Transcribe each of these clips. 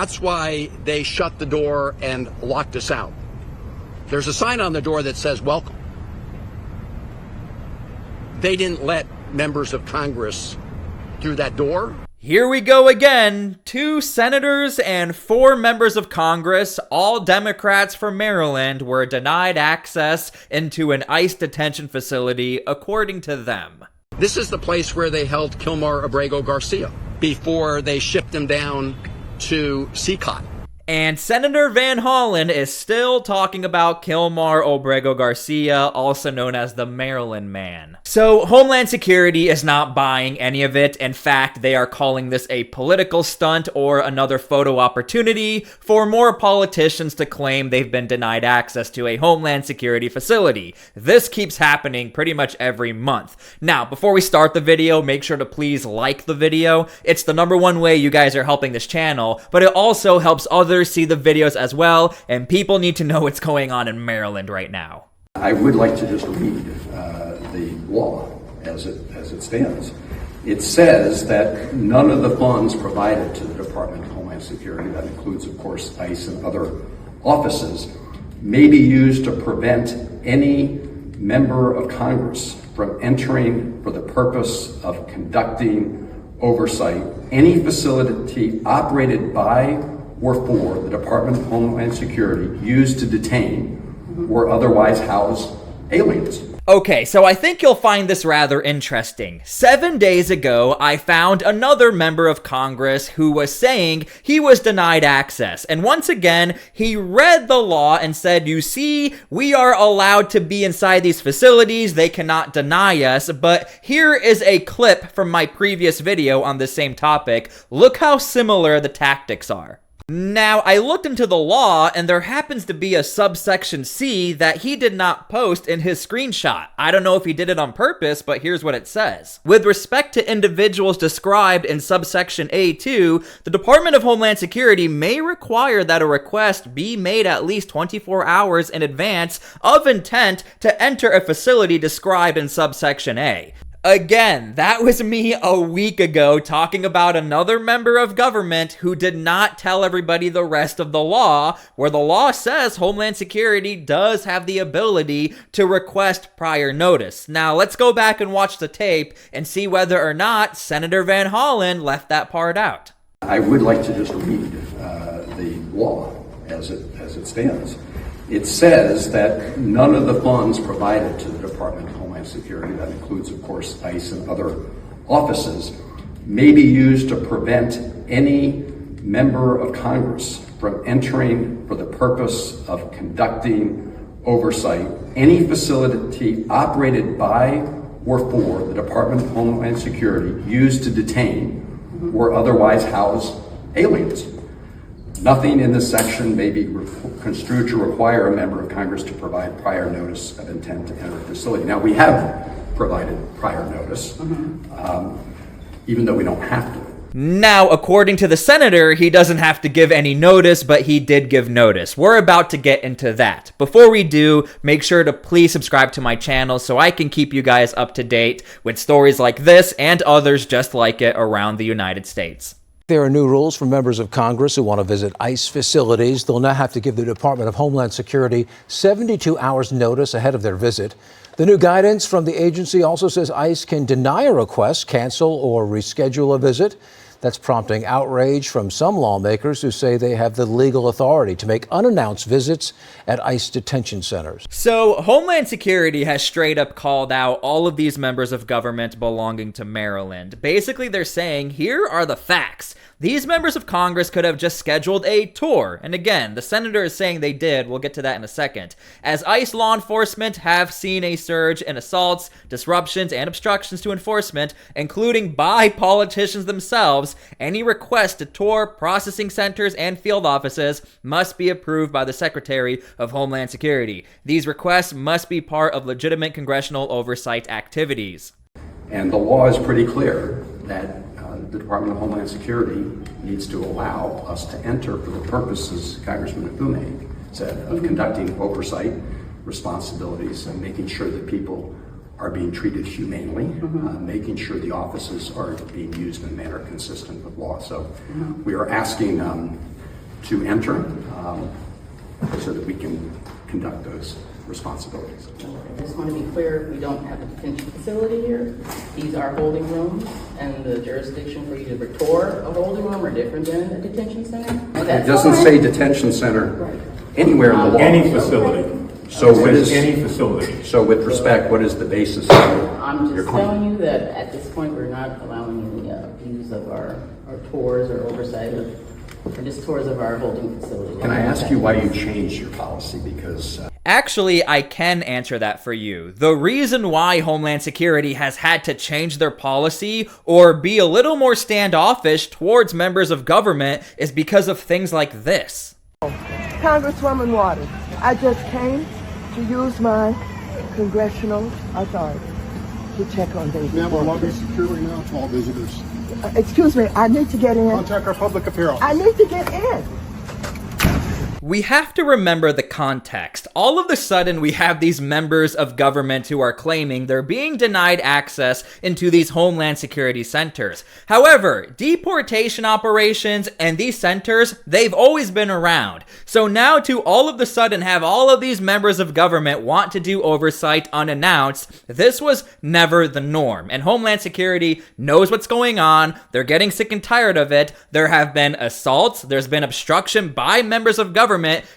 That's why they shut the door and locked us out. There's a sign on the door that says welcome. They didn't let members of Congress through that door. Here we go again. 2 senators and 4 members of Congress, all Democrats from Maryland, were denied access into an ICE detention facility, according to them. This is the place where they held Kilmar Abrego Garcia before they shipped him down to CCOT. And Senator Van Hollen is still talking about Kilmar Abrego Garcia, also known as the Maryland Man. So Homeland Security is not buying any of it. In fact, they are calling this a political stunt or another photo opportunity for more politicians to claim they've been denied access to a Homeland Security facility. This keeps happening pretty much every month. Now, before we start the video, make sure to please like the video. It's the #1 way you guys are helping this channel, but it also helps others see the videos as well, and people need to know what's going on in Maryland right now. I would like to just read the law as it stands. It says that none of the funds provided to the Department of Homeland Security, that includes, of course, ICE and other offices, may be used to prevent any member of Congress from entering for the purpose of conducting oversight any facility operated by or for the Department of Homeland Security used to detain or otherwise house aliens. Okay, so I think you'll find this rather interesting. 7 days ago, I found another member of Congress who was saying he was denied access. And once again, he read the law and said, you see, we are allowed to be inside these facilities. They cannot deny us. But here is a clip from my previous video on the same topic. Look how similar the tactics are. Now, I looked into the law, and there happens to be a subsection C that he did not post in his screenshot. I don't know if he did it on purpose, but here's what it says. With respect to individuals described in subsection A2, the Department of Homeland Security may require that a request be made at least 24 hours in advance of intent to enter a facility described in subsection A. Again, that was me a week ago talking about another member of government who did not tell everybody the rest of the law, where the law says Homeland Security does have the ability to request prior notice. Now, let's go back and watch the tape and see whether or not Senator Van Hollen left that part out. I would like to just read the law as it stands. It says that none of the funds provided to the Department of Homeland Security, that includes, of course, ICE and other offices, may be used to prevent any member of Congress from entering for the purpose of conducting oversight any facility operated by or for the Department of Homeland Security used to detain or otherwise house aliens. Nothing in this section may be construed to require a member of Congress to provide prior notice of intent to enter a facility. Now, we have provided prior notice, even though we don't have to. Now, according to the senator, he doesn't have to give any notice, but he did give notice. We're about to get into that. Before we do, make sure to please subscribe to my channel so I can keep you guys up to date with stories like this and others just like it around the United States. There are new rules for members of Congress who want to visit ICE facilities. They'll now have to give the Department of Homeland Security 72 hours notice ahead of their visit. The new guidance from the agency also says ICE can deny a request, cancel or reschedule a visit. That's prompting outrage from some lawmakers who say they have the legal authority to make unannounced visits at ICE detention centers. So Homeland Security has straight up called out all of these members of government belonging to Maryland. Basically, they're saying, here are the facts. These members of Congress could have just scheduled a tour. And again, the senator is saying they did. We'll get to that in a second. As ICE law enforcement have seen a surge in assaults, disruptions, and obstructions to enforcement, including by politicians themselves, any request to tour processing centers and field offices must be approved by the Secretary of Homeland Security. These requests must be part of legitimate congressional oversight activities. And the law is pretty clear that the Department of Homeland Security needs to allow us to enter for the purposes, Congressman Mfume said, of conducting oversight responsibilities and making sure that people are being treated humanely, making sure the offices are being used in a manner consistent with law. So we are asking to enter so that we can conduct those responsibilities. I just want to be clear, we don't have a detention facility here. These are holding rooms, and the jurisdiction for you to restore a holding room are different than a detention center. It doesn't say detention center anywhere in the law. Any facility. So what is any facility? So with respect, what is the basis of I'm your just claim? telling you that at this point, we're not allowing any abuse of our tours or oversight of, or just tours of our holding facility. Can I ask you why you changed your policy? Because Actually, I can answer that for you. The reason why Homeland Security has had to change their policy or be a little more standoffish towards members of government is because of things like this. Congresswoman Waters, I just came to use my congressional authority to check on baby. Ma'am, we're lobbying securely now to all visitors. Excuse me, I need to get in. Contact our public affairs office. I need to get in. We have to remember the context. All of a sudden, we have these members of government who are claiming they're being denied access into these Homeland Security centers. However, deportation operations and these centers, they've always been around. So now to all of a sudden have all of these members of government want to do oversight unannounced, this was never the norm. And Homeland Security knows what's going on. They're getting sick and tired of it. There have been assaults. There's been obstruction by members of government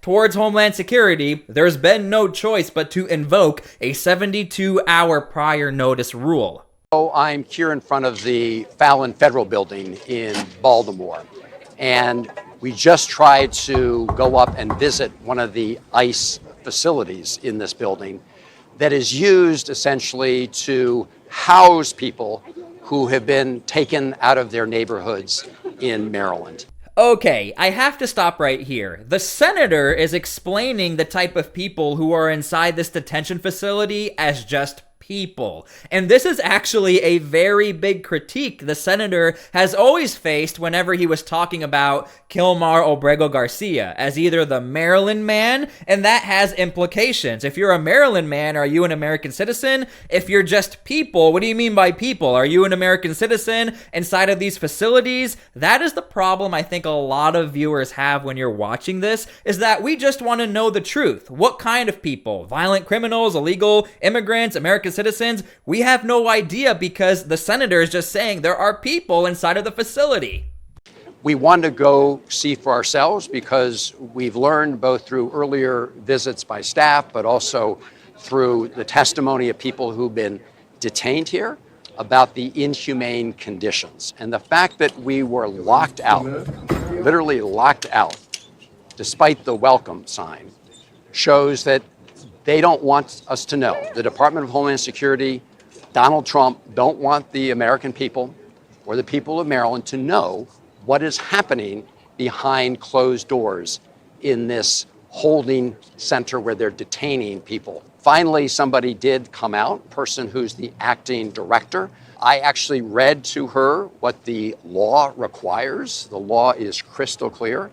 towards Homeland Security. There's been no choice but to invoke a 72-hour prior notice rule. So I'm here in front of the Fallon Federal Building in Baltimore, and we just tried to go up and visit one of the ICE facilities in this building that is used essentially to house people who have been taken out of their neighborhoods in Maryland. Okay, I have to stop right here. The senator is explaining the type of people who are inside this detention facility as just people. And this is actually a very big critique the senator has always faced whenever he was talking about Kilmar Obrego Garcia as either the Maryland man, and that has implications. If you're a Maryland man, are you an American citizen? If you're just people, what do you mean by people? Are you an American citizen inside of these facilities? That is the problem I think a lot of viewers have when you're watching this, is that we just want to know the truth. What kind of people? Violent criminals, illegal immigrants, American citizens? We have no idea because the senator is just saying there are people inside of the facility. We want to go see for ourselves because we've learned both through earlier visits by staff, but also through the testimony of people who've been detained here about the inhumane conditions. And the fact that we were locked out, literally locked out, despite the welcome sign, shows that they don't want us to know. The Department of Homeland Security, Donald Trump, don't want the American people or the people of Maryland to know what is happening behind closed doors in this holding center where they're detaining people. Finally, somebody did come out, a person who's the acting director. I actually read to her what the law requires. The law is crystal clear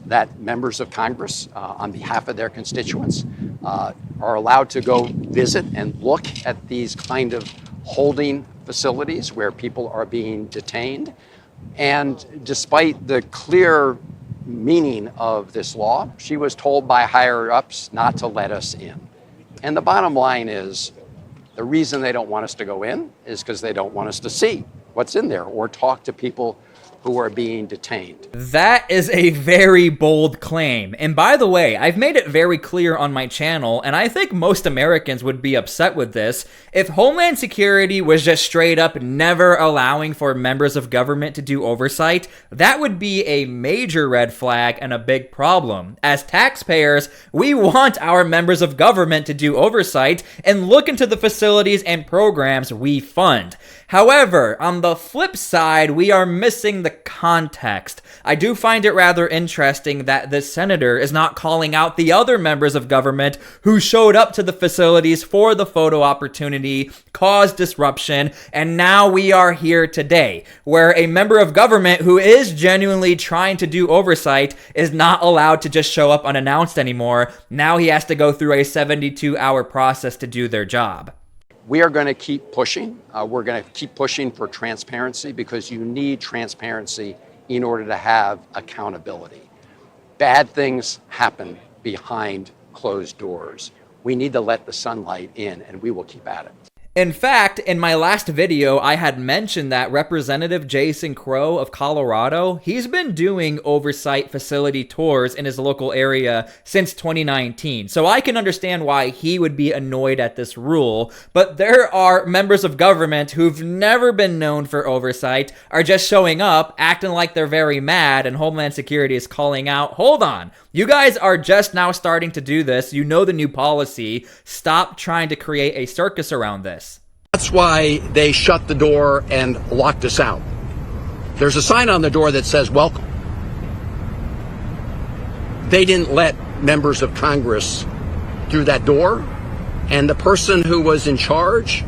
that members of Congress, on behalf of their constituents, are allowed to go visit and look at these kind of holding facilities where people are being detained. And despite the clear meaning of this law, she was told by higher-ups not to let us in. And the bottom line is, the reason they don't want us to go in is because they don't want us to see what's in there or talk to people who are being detained. That is a very bold claim. And by the way, I've made it very clear on my channel, and I think most Americans would be upset with this, if Homeland Security was just straight up never allowing for members of government to do oversight, that would be a major red flag and a big problem. As taxpayers, we want our members of government to do oversight and look into the facilities and programs we fund. However, on the flip side, we are missing the context. I do find it rather interesting that the senator is not calling out the other members of government who showed up to the facilities for the photo opportunity, caused disruption, and now we are here today, where a member of government who is genuinely trying to do oversight is not allowed to just show up unannounced anymore. Now he has to go through a 72-hour process to do their job. We are going to keep pushing. We're going to keep pushing for transparency because you need transparency in order to have accountability. Bad things happen behind closed doors. We need to let the sunlight in, and we will keep at it. In fact, in my last video, I had mentioned that Representative Jason Crow of Colorado, he's been doing oversight facility tours in his local area since 2019. So I can understand why he would be annoyed at this rule. But there are members of government who've never been known for oversight, are just showing up, acting like they're very mad, and Homeland Security is calling out, hold on, you guys are just now starting to do this. You know the new policy. Stop trying to create a circus around this. That's why they shut the door and locked us out. There's a sign on the door that says, welcome. They didn't let members of Congress through that door, and the person who was in charge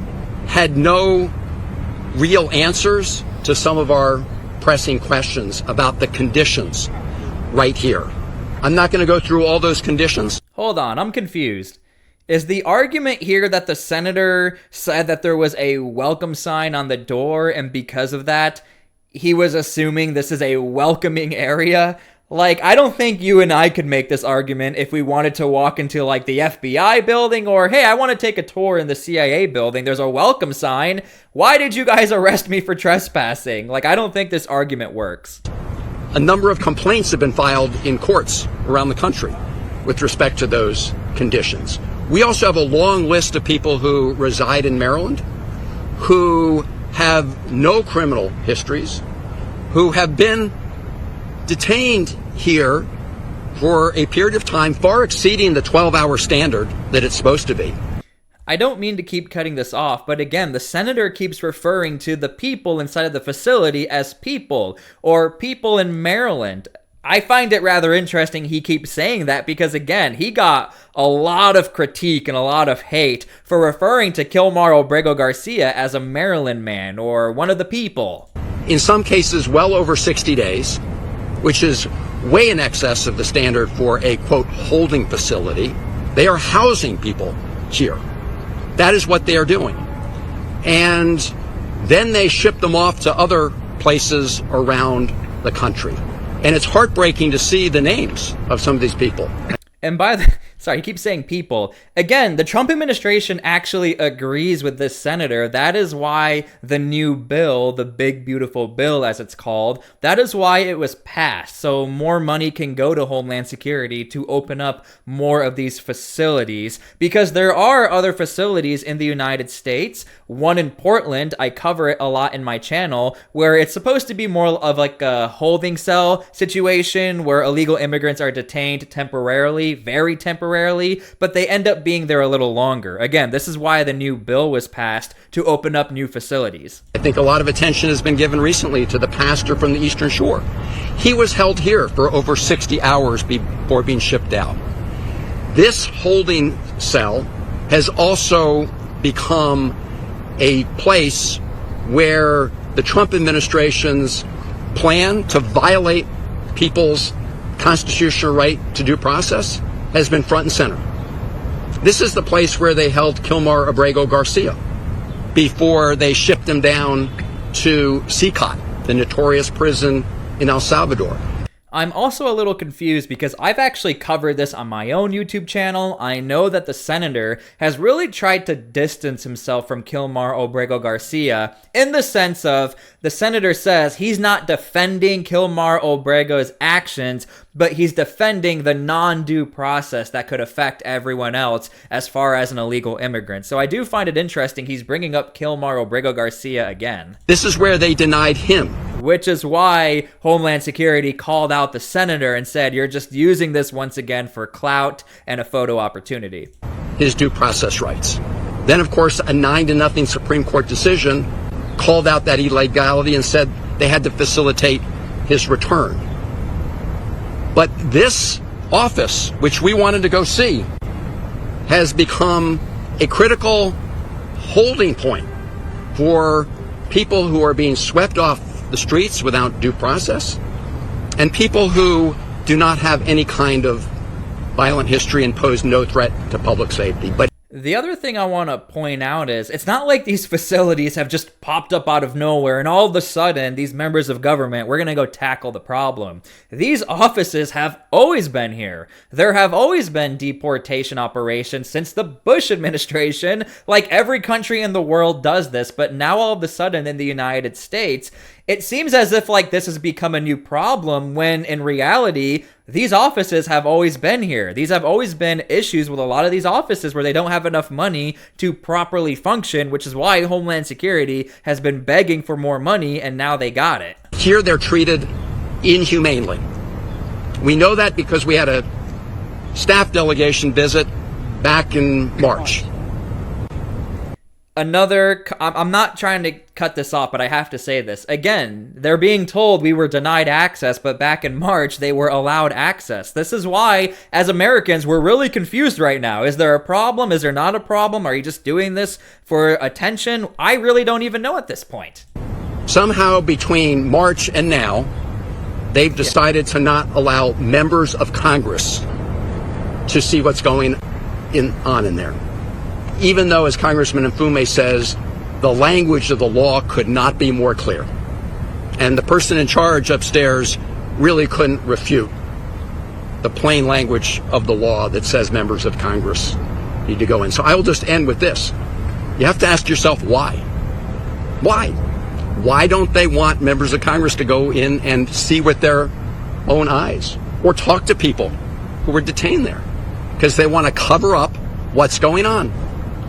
had no real answers to some of our pressing questions about the conditions right here. I'm not going to go through all those conditions. Hold on, I'm confused. Is the argument here that the senator said that there was a welcome sign on the door, and because of that, he was assuming this is a welcoming area? Like, I don't think you and I could make this argument if we wanted to walk into, like, the FBI building, or, hey, I want to take a tour in the CIA building. There's a welcome sign. Why did you guys arrest me for trespassing? Like, I don't think this argument works. A number of complaints have been filed in courts around the country with respect to those conditions. We also have a long list of people who reside in Maryland, who have no criminal histories, who have been detained here for a period of time far exceeding the 12-hour standard that it's supposed to be. I don't mean to keep cutting this off, but again, the senator keeps referring to the people inside of the facility as people, or people in Maryland. I find it rather interesting he keeps saying that because, again, he got a lot of critique and a lot of hate for referring to Kilmar Obrego Garcia as a Maryland man or one of the people. In some cases, well over 60 days, which is way in excess of the standard for a, quote, holding facility. They are housing people here. That is what they are doing. And then they ship them off to other places around the country. And it's heartbreaking to see the names of some of these people. And by the... Sorry, he keeps saying people. Again, the Trump administration actually agrees with this senator. That is why the new bill, the big beautiful bill as it's called, that is why it was passed. So more money can go to Homeland Security to open up more of these facilities. Because there are other facilities in the United States. One in Portland, I cover it a lot in my channel, where it's supposed to be more of like a holding cell situation where illegal immigrants are detained temporarily, very temporarily, but they end up being there a little longer. Again, this is why the new bill was passed to open up new facilities. I think a lot of attention has been given recently to the pastor from the Eastern Shore. He was held here for over 60 hours before being shipped out. This holding cell has also become a place where the Trump administration's plan to violate people's constitutional right to due process has been front and center. This is the place where they held Kilmar Obrego Garcia before they shipped him down to CICOT, the notorious prison in El Salvador. I'm also a little confused because I've actually covered this on my own YouTube channel. I know that the senator has really tried to distance himself from Kilmar Obrego Garcia in the sense of the senator says he's not defending Kilmar Obrego's actions, but he's defending the non-due process that could affect everyone else as far as an illegal immigrant. So I do find it interesting he's bringing up Kilmar Obrego Garcia again. This is where they denied him. Which is why Homeland Security called out the senator and said, you're just using this once again for clout and a photo opportunity. His due process rights. Then, of course, a 9-0 Supreme Court decision called out that illegality and said they had to facilitate his return. But this office, which we wanted to go see, has become a critical holding point for people who are being swept off the streets without due process, and people who do not have any kind of violent history and pose no threat to public safety. But The other thing I want to point out is it's not like these facilities have just popped up out of nowhere and all of a sudden these members of government, we're going to go tackle the problem. These offices have always been here. There have always been deportation operations since the Bush administration. Like every country in the world does this, but now all of a sudden in the United States, it seems as if like this has become a new problem when in reality, these offices have always been here. These have always been issues with a lot of these offices where they don't have enough money to properly function, which is why Homeland Security has been begging for more money, and now they got it. Here they're treated inhumanely. We know that because we had a staff delegation visit back in March. I'm not trying to cut this off, but I have to say this. Again, they're being told we were denied access, but back in March, they were allowed access. This is why, as Americans, we're really confused right now. Is there a problem? Is there not a problem? Are you just doing this for attention? I really don't even know at this point. Somehow between March and now, they've decided to not allow members of Congress to see what's going on in there. Even though, as Congressman Mfume says, the language of the law could not be more clear. And the person in charge upstairs really couldn't refute the plain language of the law that says members of Congress need to go in. So I will just end with this. You have to ask yourself why. Why? Why don't they want members of Congress to go in and see with their own eyes or talk to people who were detained there? Because they want to cover up what's going on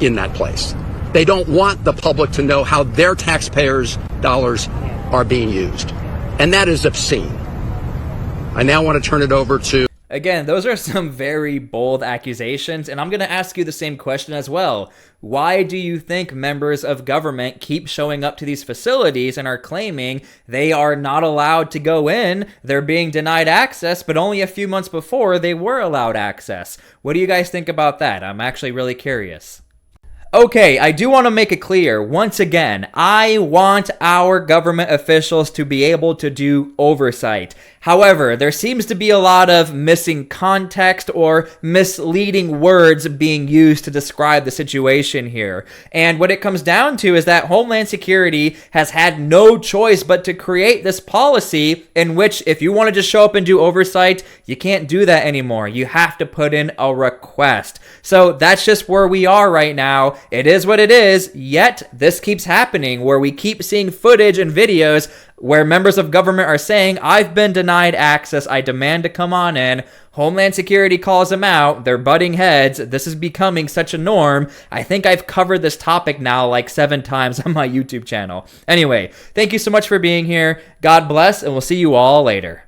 in that place. They don't want the public to know how their taxpayers' dollars are being used. And that is obscene. I now want to turn it over to... Again, those are some very bold accusations, and I'm going to ask you the same question as well. Why do you think members of government keep showing up to these facilities and are claiming they are not allowed to go in? They're being denied access, but only a few months before they were allowed access. What do you guys think about that? I'm actually really curious. Okay, I do want to make it clear, once again, I want our government officials to be able to do oversight. However, there seems to be a lot of missing context or misleading words being used to describe the situation here. And what it comes down to is that Homeland Security has had no choice but to create this policy in which if you want to just show up and do oversight, you can't do that anymore. You have to put in a request. So that's just where we are right now. It is what it is, yet this keeps happening where we keep seeing footage and videos where members of government are saying, I've been denied access, I demand to come on in. Homeland Security calls them out, they're butting heads, this is becoming such a norm. I think I've covered this topic now like 7 times on my YouTube channel. Anyway, thank you so much for being here, God bless, and we'll see you all later.